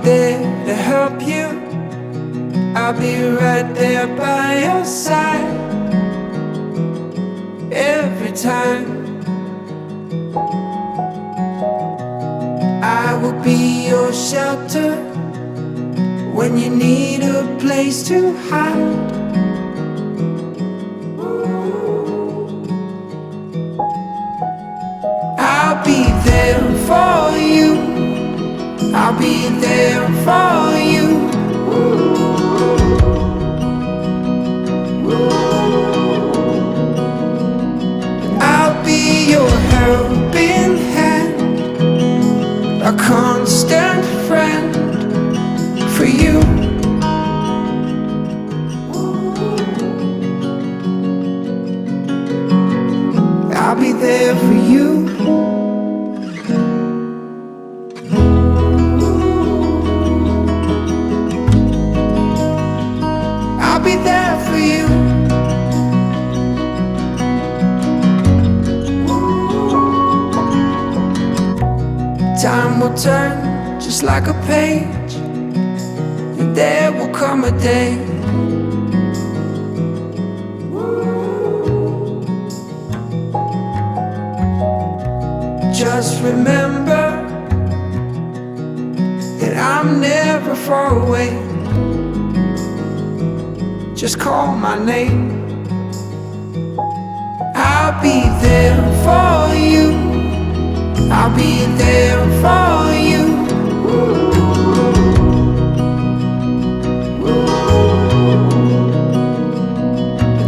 there to help you. I'll be right there by your side every time. I will be your shelter when you need a place to hide. I'll be there for you. I'll be there for you. I'll be your helping hand, a constant friend for you. I'll be there for you. I'll be there for you. Time will turn just like a page, and there will come a day just remember that I'm never far away. Just call my name. I'll be there for you. I'll be there for you.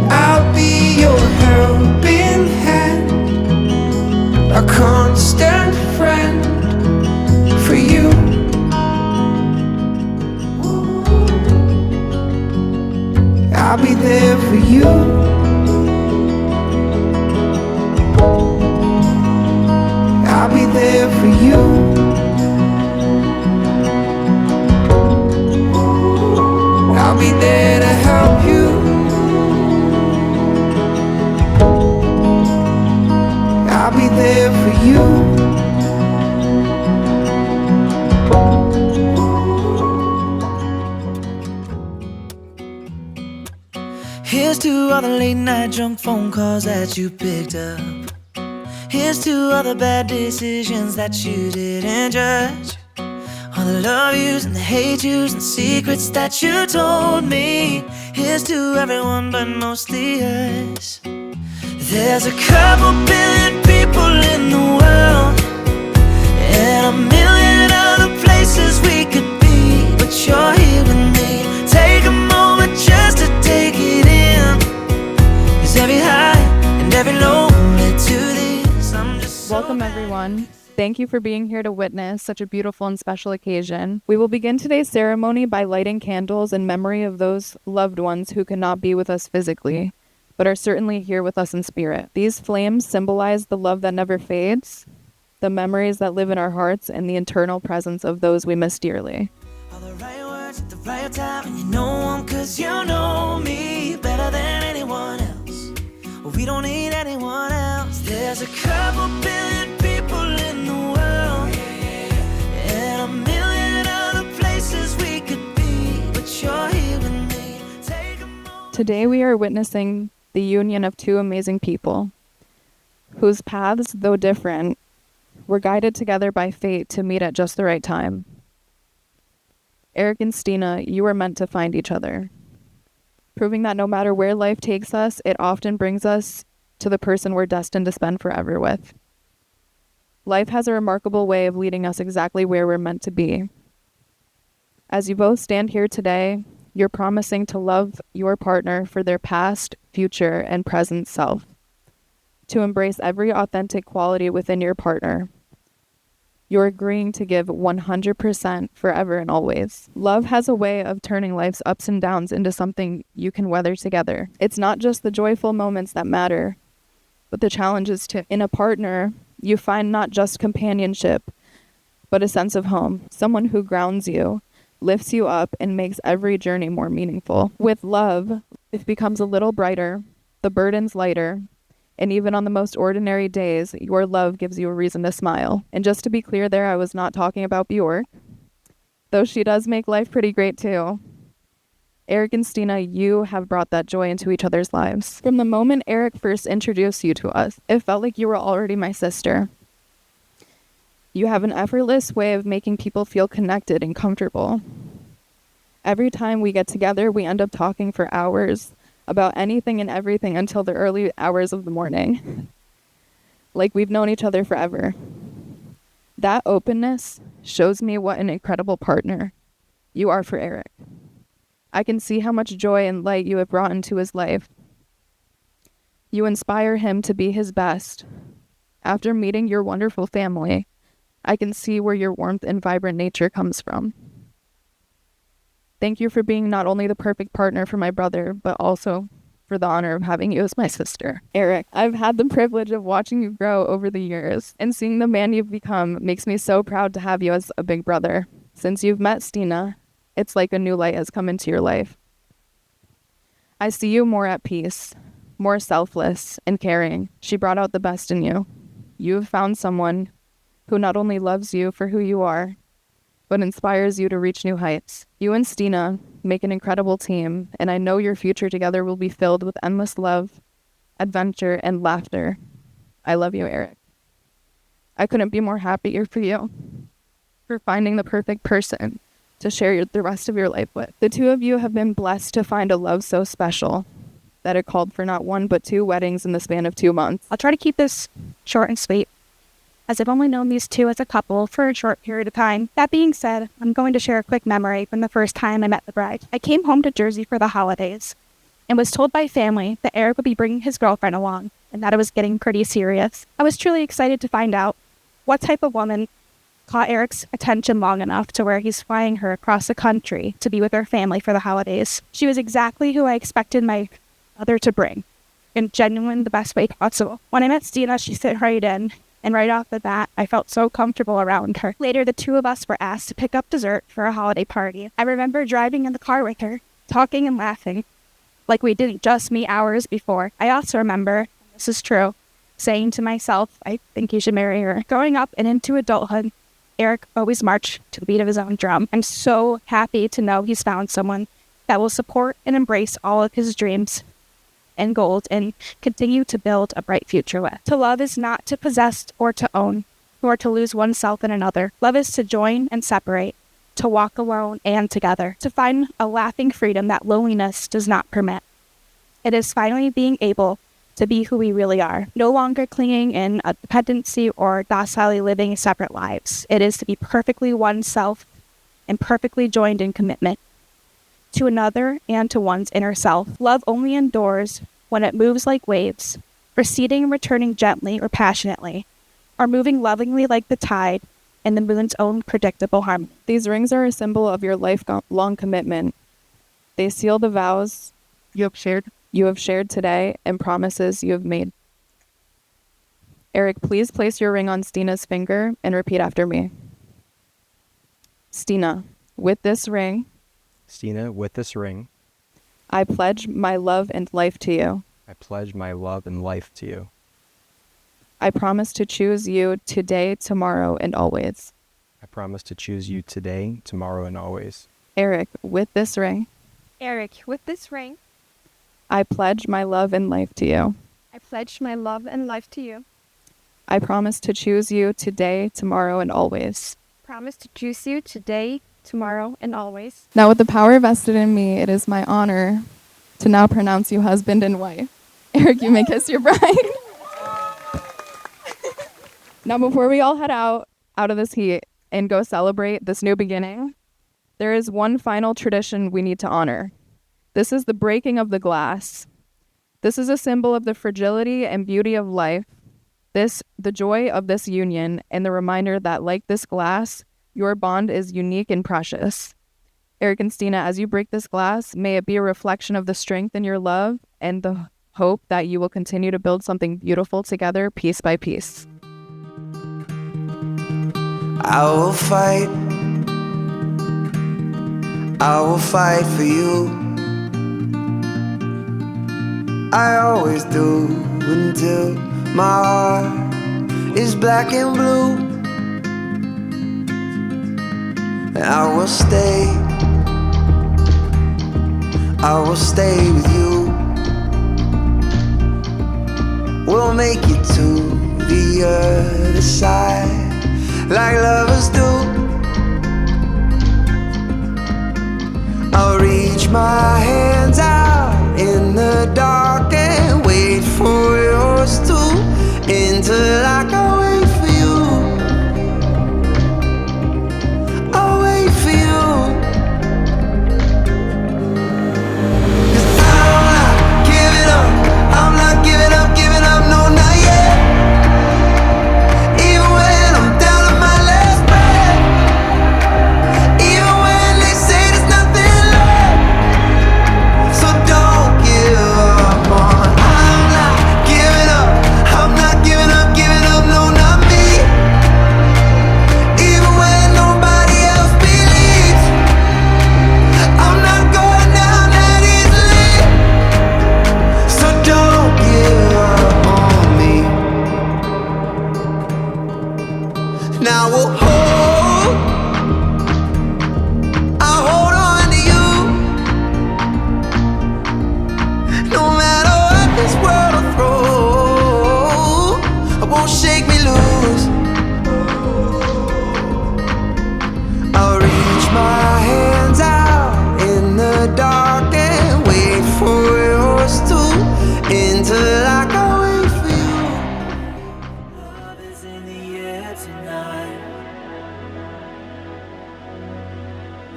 I'll be your helping hand, a constant friend for you. I'll be there for you. I'll be there for you. I'll be there to help you. I'll be there for you. Here's to all the late night drunk phone calls that you picked up. Here's to all the bad decisions that you didn't judge. All the love yous and the hate yous and secrets that you told me. Here's to everyone but mostly us. There's a couple billion people in the world, and a million other places we could be, but you're here with me. Take a moment just to take it in, 'cause every high and every low led to this. I'm just so Welcome everyone. Thank you for being here to witness such a beautiful and special occasion. We will begin today's ceremony by lighting candles in memory of those loved ones who cannot be with us physically, but are certainly here with us in spirit. These flames symbolize the love that never fades, the memories that live in our hearts, and the eternal presence of those we miss dearly. all the right words at the right time, and you know 'em 'cause you know me better than anyone else. Well, we don't need anyone else. There's a couple billion people in the world, and a million other places we could be, but you're here with me. Take a moment. Today we are witnessing the union of two amazing people, whose paths, though different, were guided together by fate to meet at just the right time. Eric and Stine, you were meant to find each other, proving that no matter where life takes us, it often brings us to the person we're destined to spend forever with. Life has a remarkable way of leading us exactly where we're meant to be. As you both stand here today, you're promising to love your partner for their past, future, and present self, to embrace every authentic quality within your partner. You're agreeing to give 100% forever and always. Love has a way of turning life's ups and downs into something you can weather together. It's not just the joyful moments that matter, but the challenges too. In a partner, you find not just companionship, but a sense of home, someone who grounds you, lifts you up, and makes every journey more meaningful. With love, it becomes a little brighter, the burdens lighter, and even on the most ordinary days, your love gives you a reason to smile. And just to be clear there, I was not talking about Bjork. though she does make life pretty great too. Eric and Stine, you have brought that joy into each other's lives. From the moment Eric first introduced you to us, it felt like you were already my sister. You have an effortless way of making people feel connected and comfortable. Every time we get together, we end up talking for hours about anything and everything until the early hours of the morning. Like we've known each other forever. That openness shows me what an incredible partner you are for Eric. I can see how much joy and light you have brought into his life. You inspire him to be his best. After meeting your wonderful family, I can see where your warmth and vibrant nature comes from. Thank you for being not only the perfect partner for my brother, but also for the honor of having you as my sister. Eric, I've had the privilege of watching you grow over the years, and seeing the man you've become makes me so proud to have you as a big brother. Since you've met Stine, it's like a new light has come into your life. I see you more at peace, more selfless and caring. She brought out the best in you. You have found someone who not only loves you for who you are, but inspires you to reach new heights. You and Stine make an incredible team, and I know your future together will be filled with endless love, adventure, and laughter. I love you, Eric. I couldn't be more happier for you, for finding the perfect person to share the rest of your life with. The two of you have been blessed to find a love so special that it called for not one but two weddings in the span of 2 months. I'll try to keep this short and sweet, as I've only known these two as a couple for a short period of time. That being said, I'm going to share a quick memory from the first time I met the bride. I came home to Jersey for the holidays and was told by family that Eric would be bringing his girlfriend along and that it was getting pretty serious. I was truly excited to find out what type of woman caught Eric's attention long enough to where he's flying her across the country to be with her family for the holidays. She was exactly who I expected my mother to bring, in genuine the best way possible. When I met Stine, she fit right in, and right off the bat, I felt so comfortable around her. Later, the two of us were asked to pick up dessert for a holiday party. I remember driving in the car with her, talking and laughing, like we didn't just meet hours before. I also remember, and this is true, saying to myself, I think you should marry her. Growing up and into adulthood, Eric always marched to the beat of his own drum. I'm so happy to know he's found someone that will support and embrace all of his dreams and goals and continue to build a bright future with. To love is not to possess or to own, nor to lose oneself in another. Love is to join and separate, to walk alone and together, to find a laughing freedom that loneliness does not permit. It is finally being able to be who we really are, no longer clinging in a dependency or docilely living separate lives. It is to be perfectly oneself and perfectly joined in commitment to another and to one's inner self. Love only endures when it moves like waves, receding and returning gently or passionately, or moving lovingly like the tide in the moon's own predictable harmony. These rings are a symbol of your lifelong commitment. They seal the vows you have shared today and promises you have made. Eric, please place your ring on Stine's finger and repeat after me. Stine, with this ring, I pledge my love and life to you. I pledge my love and life to you. I promise to choose you today, tomorrow, and always. I promise to choose you today, tomorrow, and always. Eric, with this ring, I pledge my love and life to you. I pledge my love and life to you. I promise to choose you today, tomorrow, and always. Promise to choose you today, tomorrow, and always. Now, with the power vested in me, it is my honor to now pronounce you husband and wife. Eric, you may kiss your bride. Now, before we all head out of this heat and go celebrate this new beginning, there is one final tradition we need to honor. This is the breaking of the glass. This is a symbol of the fragility and beauty of life, the joy of this union, and the reminder that, like this glass, your bond is unique and precious. Eric and Stine, as you break this glass, may it be a reflection of the strength in your love and the hope that you will continue to build something beautiful together, piece by piece. I will fight for you. I always do until my heart is black and blue. I will stay with you. We'll make it to the other side like lovers do. I'll reach my hands out in the dark and wait for yours too, until I can wait for you. I'll wait for you. 'Cause I'm not giving up. I'm not giving up, no, not yet. Even when I'm down to my last breath, even when they say there's nothing left. So don't give up on. I'm not giving up. I'm not giving up, no, not me. Even when nobody else believes, I'm not going down that easily. So don't give up on me. Now I'll hold on to you. No matter what this world will throw, it won't shake me loose. I'll reach my hands out in the dark and wait for yours too, until I can wait for you. Love is in the air tonight.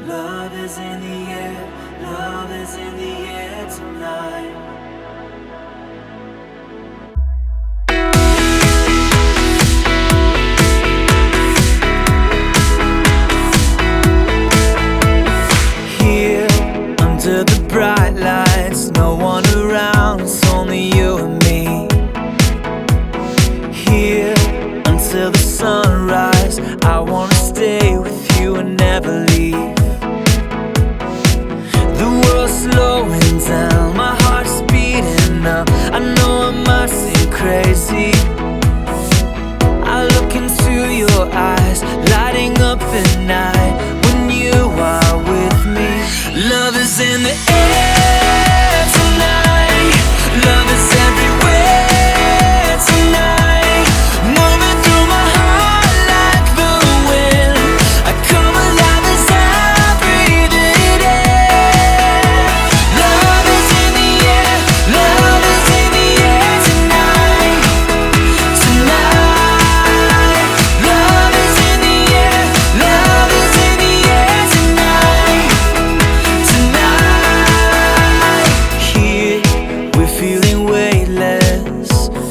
Love is in the air. Love is in the air tonight. Here under the bright lights, no one around, it's only you and me. Here until the sunrise, I wanna stay with you and never leave. The world's slowing down, my heart's beating up. I know I might seem crazy. I look into your eyes, lighting up the night when you are with me. Love is in the air tonight. Love is everywhere tonight. Moving through my heart like the wind. I come alive as I breathe it in. Love is in the air. Love is in the air tonight. Tonight. Love is in the air. Love is in the air tonight. Tonight. Here we're feeling weightless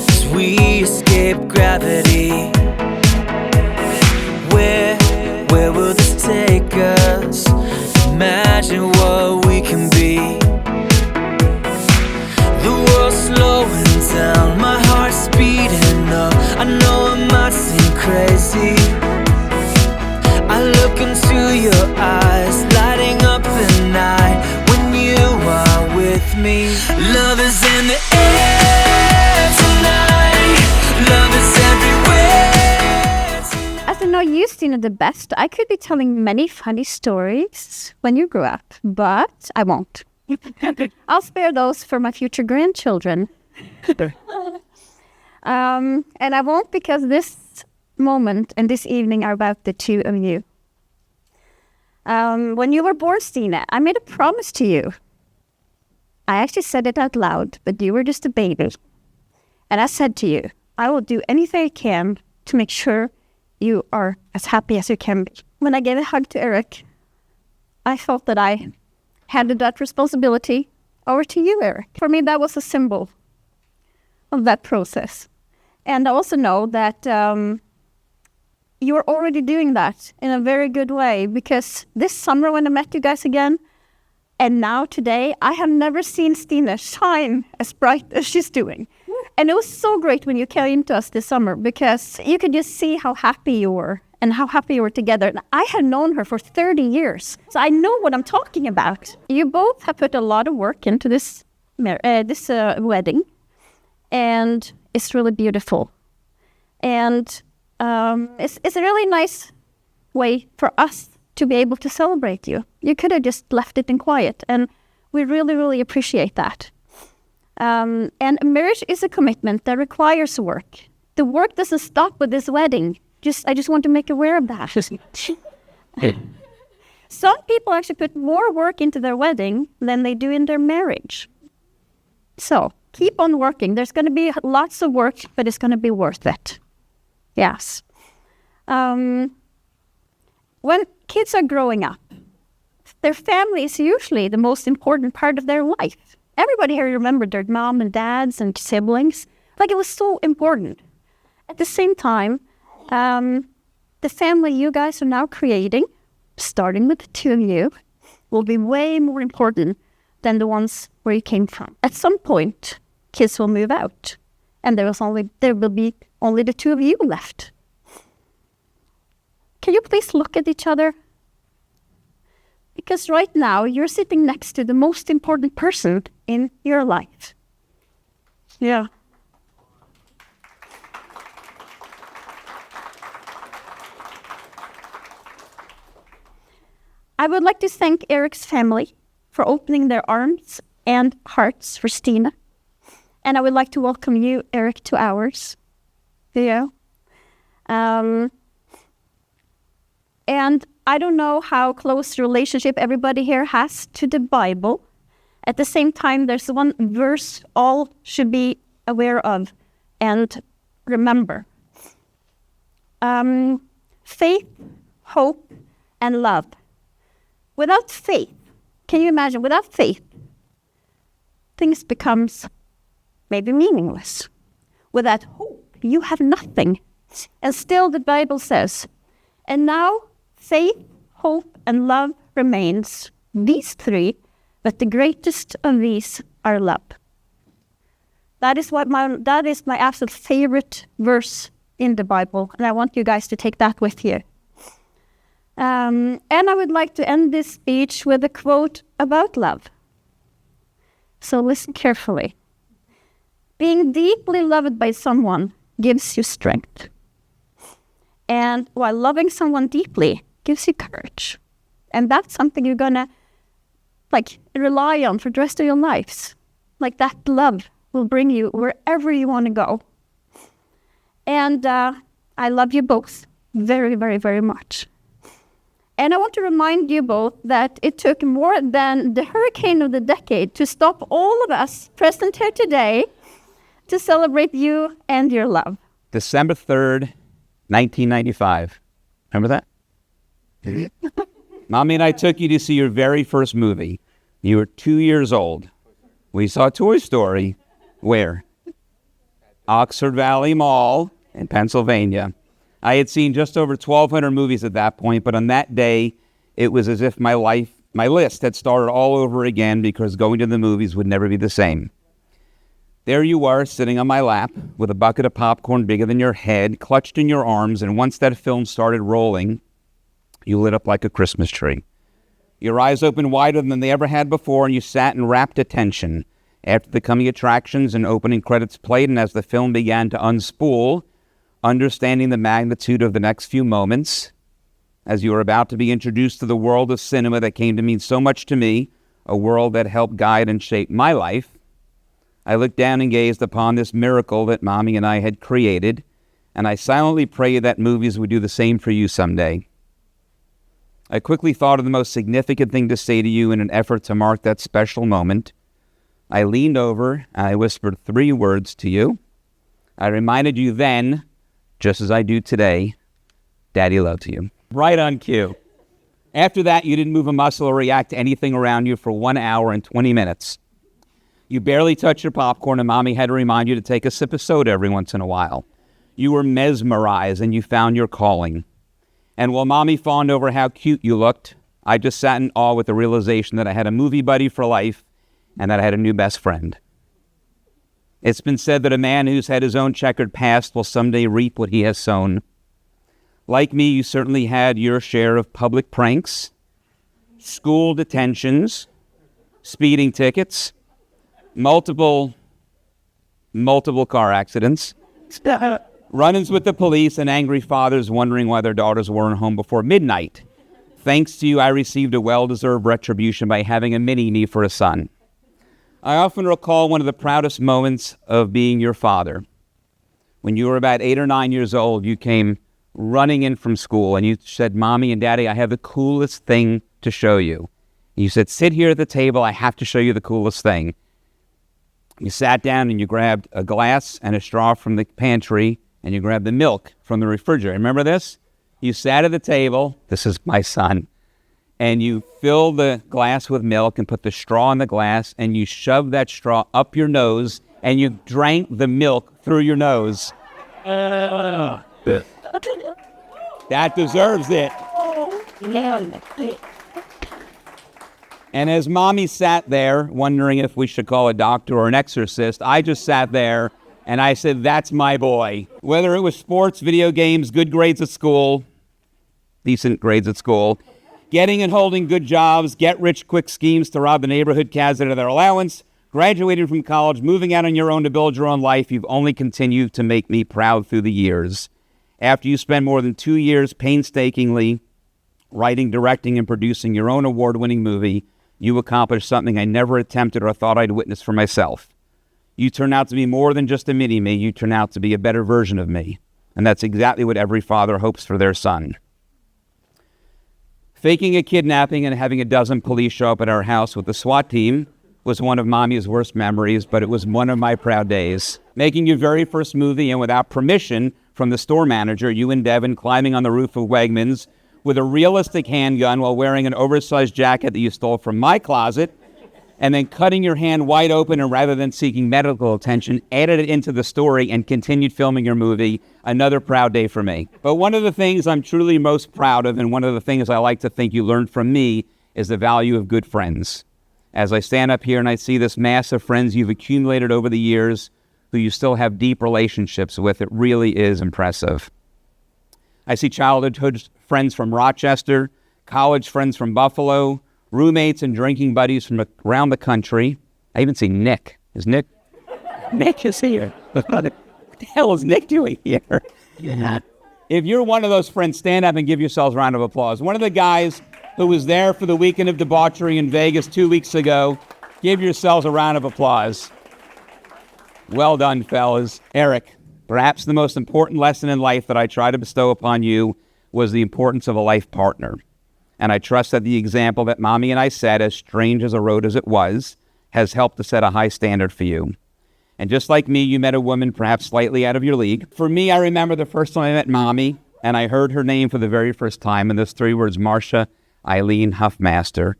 as we escape gravity. Where will this take us? Imagine what we can be. The world's slowing down, my heart's speeding up. I know I might seem crazy. I look into your eyes, lighting up the night when you are with me. Love is in the air tonight. Love is everywhere tonight. As I know you, Stine, the best, I could be telling many funny stories when you grew up, but I won't. I'll spare those for my future grandchildren. And I won't, because this moment and this evening are about the two of you. When you were born, Stine, I made a promise to you. I actually said it out loud, but you were just a baby. And I said to you, I will do anything I can to make sure you are as happy as you can be. When I gave a hug to Eric, I felt that I handed that responsibility over to you, Eric. For me, that was a symbol of that process. And I also know that you're already doing that in a very good way, because this summer when I met you guys again, and now today, I have never seen Stine shine as bright as she's doing. And it was so great when you came to us this summer, because you could just see how happy you were and how happy you were together. And I had known her for 30 years, so I know what I'm talking about. You both have put a lot of work into this wedding, and it's really beautiful. And it's a really nice way for us to be able to celebrate you. You could have just left it in quiet, and we really, really appreciate that. And marriage is a commitment that requires work. The work doesn't stop with this wedding. I just want to make you aware of that. Some people actually put more work into their wedding than they do in their marriage. So keep on working. There's going to be lots of work, but it's going to be worth it. Yes. When kids are growing up, their family is usually the most important part of their life. Everybody here remembered their mom and dads and siblings. Like, it was so important. At the same time, the family you guys are now creating, starting with the two of you, will be way more important than the ones where you came from. At some point, kids will move out, and there will be only the two of you left. Can you please look at each other? Because right now, you're sitting next to the most important person in your life. Yeah. I would like to thank Eric's family for opening their arms and hearts for Stine. And I would like to welcome you, Eric, to ours. Yeah. And I don't know how close relationship everybody here has to the Bible. At the same time, there's one verse all should be aware of and remember. Faith, hope, and love. Without faith, can you imagine, without faith, things becomes maybe meaningless. Without hope, you have nothing. And still the Bible says, and now faith, hope, and love remains, these three, but the greatest of these are love. That is my absolute favorite verse in the Bible, and I want you guys to take that with you. And I would like to end this speech with a quote about love. So listen carefully. Being deeply loved by someone gives you strength. And while loving someone deeply gives you courage. And that's something you're gonna rely on for the rest of your lives. Like, that love will bring you wherever you want to go. And I love you both very, very, very much. And I want to remind you both that it took more than the hurricane of the decade to stop all of us present here today to celebrate you and your love. December 3rd, 1995. Remember that? Mommy and I took you to see your very first movie. You were 2 years old. We saw Toy Story. Where? Oxford Valley Mall in Pennsylvania. I had seen just over 1,200 movies at that point, but on that day, it was as if my list had started all over again, because going to the movies would never be the same. There you are, sitting on my lap, with a bucket of popcorn bigger than your head, clutched in your arms, and once that film started rolling, you lit up like a Christmas tree. Your eyes opened wider than they ever had before, and you sat in rapt attention. After the coming attractions and opening credits played, and as the film began to unspool, understanding the magnitude of the next few moments, as you were about to be introduced to the world of cinema that came to mean so much to me, a world that helped guide and shape my life, I looked down and gazed upon this miracle that Mommy and I had created, and I silently prayed that movies would do the same for you someday. I quickly thought of the most significant thing to say to you in an effort to mark that special moment. I leaned over and I whispered 3 words to you. I reminded you then, just as I do today, Daddy loves you. Right on cue. After that, you didn't move a muscle or react to anything around you for 1 hour and 20 minutes. You barely touched your popcorn, and Mommy had to remind you to take a sip of soda every once in a while. You were mesmerized, and you found your calling. And while Mommy fawned over how cute you looked, I just sat in awe with the realization that I had a movie buddy for life, and that I had a new best friend. It's been said that a man who's had his own checkered past will someday reap what he has sown. Like me, you certainly had your share of public pranks, school detentions, speeding tickets, multiple car accidents, run-ins with the police, and angry fathers wondering why their daughters weren't home before midnight. thanks to you, I received a well-deserved retribution by having a mini-me for a son. I often recall one of the proudest moments of being your father. When you were about 8 or 9 years old, you came running in from school and you said, Mommy and Daddy, I have the coolest thing to show you. And you said, sit here at the table, I have to show you the coolest thing. You sat down and you grabbed a glass and a straw from the pantry and you grabbed the milk from the refrigerator. Remember this? You sat at the table, this is my son, and you filled the glass with milk and put the straw in the glass and you shoved that straw up your nose and you drank the milk through your nose. That deserves it. And as Mommy sat there, wondering if we should call a doctor or an exorcist, I just sat there and I said, that's my boy. Whether it was sports, video games, good grades at school, decent grades at school, getting and holding good jobs, get-rich-quick schemes to rob the neighborhood kids out of their allowance, graduating from college, moving out on your own to build your own life, you've only continued to make me proud through the years. After you spend more than 2 years painstakingly writing, directing, and producing your own award-winning movie, you accomplished something I never attempted or thought I'd witness for myself. You turn out to be more than just a mini-me. You turn out to be a better version of me. And that's exactly what every father hopes for their son. Faking a kidnapping and having a dozen police show up at our house with the SWAT team was one of Mommy's worst memories, but it was one of my proud days. Making your very first movie and without permission from the store manager, you and Devin climbing on the roof of Wegmans with a realistic handgun while wearing an oversized jacket that you stole from my closet, and then cutting your hand wide open and rather than seeking medical attention, added it into the story and continued filming your movie. Another proud day for me. But one of the things I'm truly most proud of, and one of the things I like to think you learned from me, is the value of good friends. As I stand up here and I see this mass of friends you've accumulated over the years, who you still have deep relationships with, it really is impressive. I see childhood friends from Rochester, college friends from Buffalo, roommates and drinking buddies from around the country. I even see Nick. Is Nick? Nick is here. What the hell is Nick doing here? Yeah. If you're one of those friends, stand up and give yourselves a round of applause. One of the guys who was there for the weekend of debauchery in Vegas 2 weeks ago, give yourselves a round of applause. Well done, fellas. Eric, perhaps the most important lesson in life that I try to bestow upon you was the importance of a life partner. And I trust that the example that Mommy and I set, as strange as a road as it was, has helped to set a high standard for you. And just like me, you met a woman perhaps slightly out of your league. For me, I remember the first time I met Mommy, and I heard her name for the very first time, and those 3 words, Marcia Eileen Huffmaster.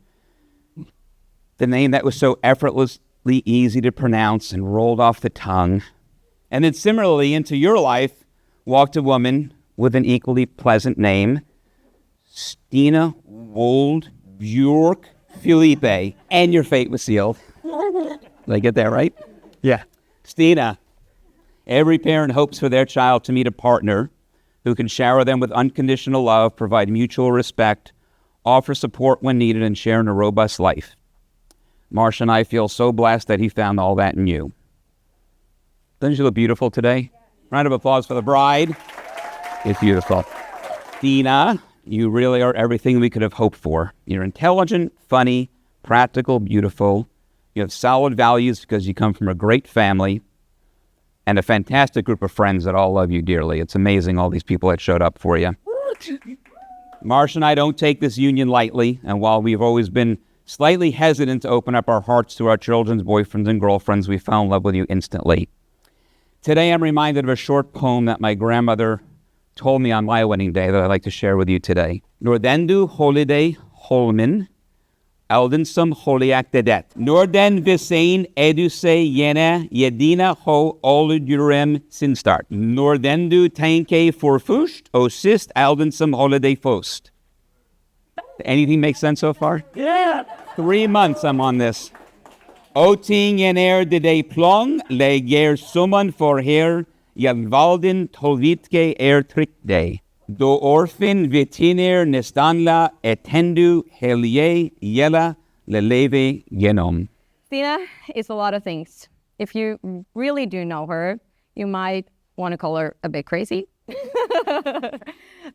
The name that was so effortlessly easy to pronounce and rolled off the tongue. And then similarly, into your life, walked a woman with an equally pleasant name, Stine Wold Bjork Phillipi, and your fate was sealed. Did I get that right? Yeah. Stine, every parent hopes for their child to meet a partner who can shower them with unconditional love, provide mutual respect, offer support when needed, and share in a robust life. Marcia and I feel so blessed that he found all that in you. Doesn't she look beautiful today? Round of applause for the bride. It's beautiful. Stine, you really are everything we could have hoped for. You're intelligent, funny, practical, beautiful. You have solid values because you come from a great family and a fantastic group of friends that all love you dearly. It's amazing all these people that showed up for you. Marcia and I don't take this union lightly, and while we've always been slightly hesitant to open up our hearts to our children's boyfriends and girlfriends, we fell in love with you instantly. Today I'm reminded of a short poem that my grandmother told me on my wedding day that I'd like to share with you today. Nordendu holiday holmen, aldensum holiak dedet. Norden visein eduse jene jedina ho oludurem sinstart. Nordendu tanke forfust, o sist aldensum holiday fost. Anything make sense so far? Yeah. 3 months I'm on this. O ting jener de de plong, le ger summan for her, Jalvaldin tolvitke trick day. Do orphin vitiner nestanla etendu helie yela leleve genom. Stine is a lot of things. If you really do know her, you might want to call her a bit crazy.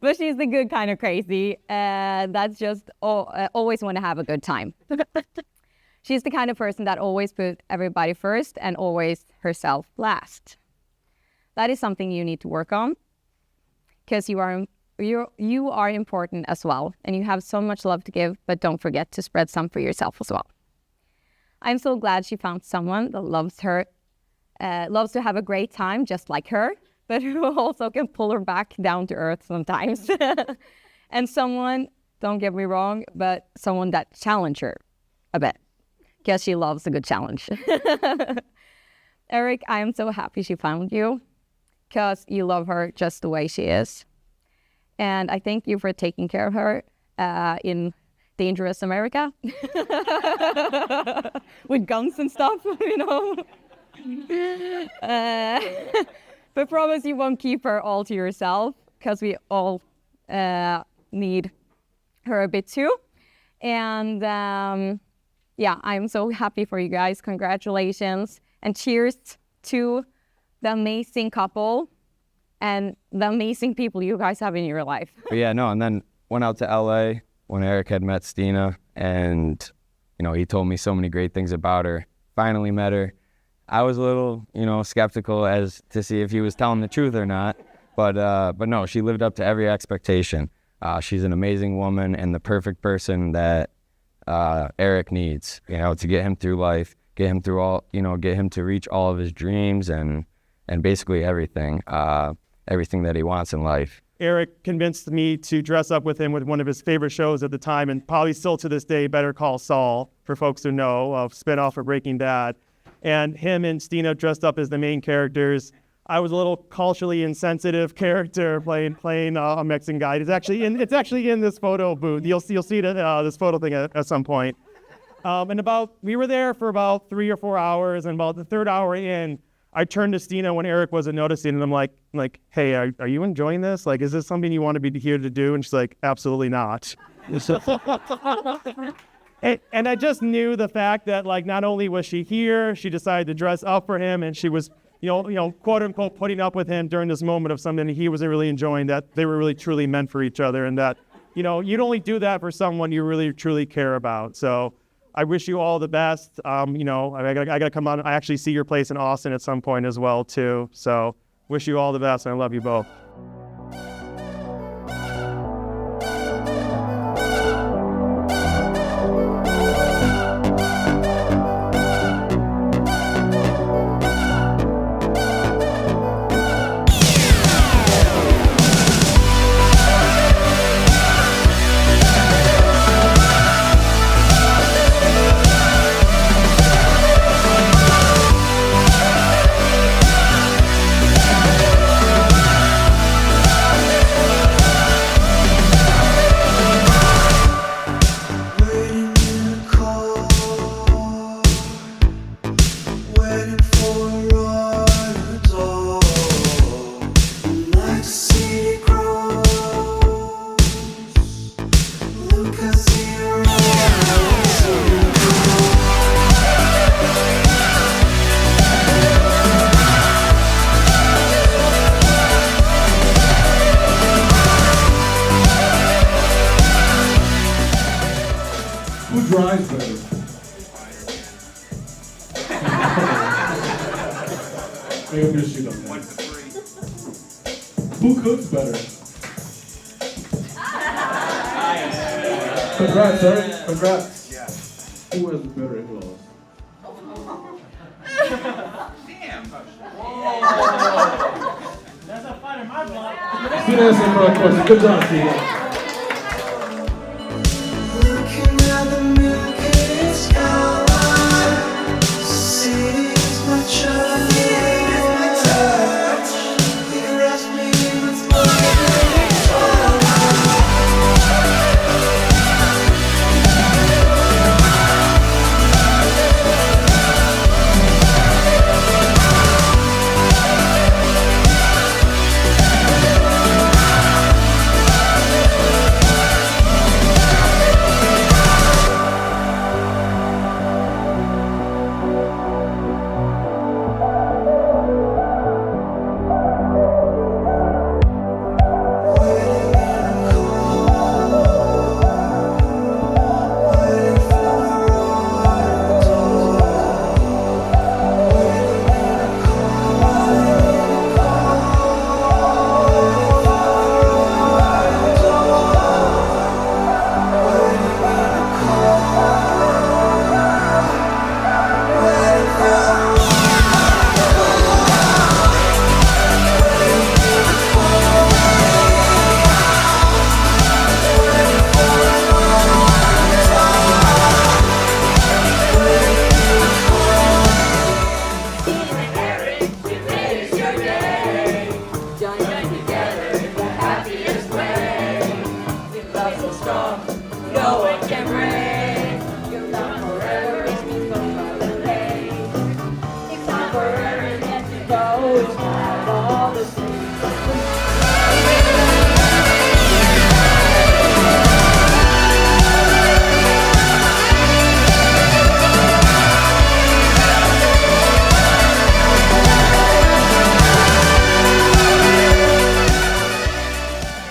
But she's the good kind of crazy. That's just always want to have a good time. She's the kind of person that always put everybody first and always herself last. That is something you need to work on, because you are important as well, and you have so much love to give, but don't forget to spread some for yourself as well. I'm so glad she found someone that loves her, loves to have a great time just like her, but who also can pull her back down to earth sometimes. And someone, don't get me wrong, but someone that challenges her a bit, because she loves a good challenge. Eric, I am so happy she found you, because you love her just the way she is. And I thank you for taking care of her in dangerous America with guns and stuff, you know. But promise you won't keep her all to yourself, because we all need her a bit too. And yeah, I'm so happy for you guys. Congratulations. And cheers to the amazing couple and the amazing people you guys have in your life. But yeah, no, and then went out to LA when Eric had met Stine, and, you know, he told me so many great things about her. Finally met her. I was a little, you know, skeptical as to see if he was telling the truth or not, but no, she lived up to every expectation. She's an amazing woman and the perfect person that Eric needs, you know, to get him through life, get him through all, you know, get him to reach all of his dreams and basically everything that he wants in life. Eric convinced me to dress up with him with one of his favorite shows at the time, and probably still to this day, Better Call Saul, for folks who know, a spinoff of Breaking Bad. And him and Stine dressed up as the main characters. I was a little culturally insensitive character playing a Mexican guy. It's actually in this photo booth. You'll see this photo thing at some point. And we were there for about 3 or 4 hours, and about the third hour in, I turned to Stine when Eric wasn't noticing, and I'm like, hey, are you enjoying this? Like, is this something you want to be here to do? And she's like, absolutely not. And I just knew the fact that, like, not only was she here, she decided to dress up for him, and she was, you know, quote unquote, putting up with him during this moment of something he wasn't really enjoying, that they were really truly meant for each other, and that, you know, you'd only do that for someone you really truly care about. So I wish you all the best. You know, I gotta come on. I actually see your place in Austin at some point as well too. So wish you all the best, and I love you both. Who drives better? Maybe I'm gonna shoot up there. Who cooks better? Congrats, Eric. Congrats. Yeah. Who has better in-laws? Damn. That's a fight in my blood. Stine answered my question. Good job, Stine. Looking at the milky sky, city's my child. You rest me with always had all the things